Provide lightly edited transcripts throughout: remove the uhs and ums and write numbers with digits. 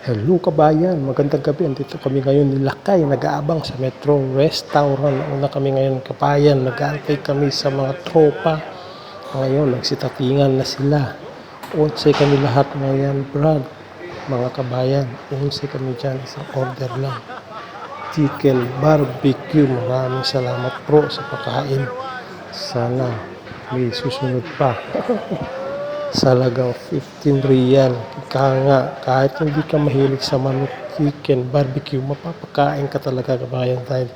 Hello kabayan, magandang gabi. Andito kami ngayon ni Lakay, nag-aabang sa Metro Restaurant. Una kami ngayon kabayan, nag-aantay kami sa mga tropa. Ngayon, nagsitatingan na sila. 11 kami lahat ngayon, Brad. Mga kabayan, 11 kami dyan, isang order lang. Chicken barbecue. Maraming salamat bro sa pagkain. Sana may susunod pa. Salagang 15 real. Kaya nga, kahit hindi ka mahilig sa manok, chicken, barbecue, mapapakain ka talaga kabayan dahil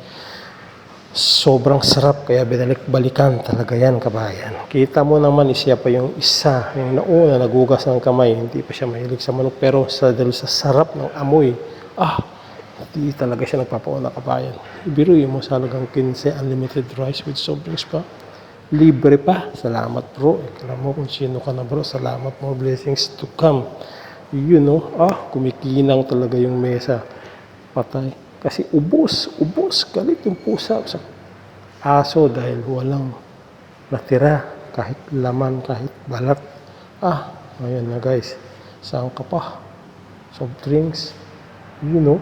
sobrang sarap. Kaya binalik-balikan talaga yan kabayan. Kita mo naman siya pa yung isa, yung nauna nagugas ng kamay, hindi pa siya mahilig sa manok. Pero dahil sa sarap ng amoy, hindi talaga siya nagpapauna kabayan. Ibiruin mo sa halagang 15 unlimited rice with soft drinks pa. Libre pa. Salamat bro. Alam mo kung sino ka na bro. Salamat, more blessings to come. You know, kumikinang talaga yung mesa. Patay. Kasi ubos. Galit yung pusa sa aso dahil walang natira. Kahit laman, kahit balat. Ngayon na guys. Saan ka pa? Soft drinks. You know,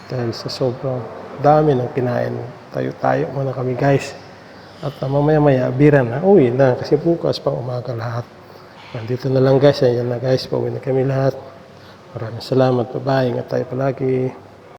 dahil sa sobrang dami ng kinain. Tayo muna kami guys. At mamaya-maya, bira na. Uwi na. Kasi bukas pang umaga lahat. Nandito na lang guys. Ayan na guys. Pauwi na kami lahat. Maraming salamat. Bye-bye. Ingat tayo palagi.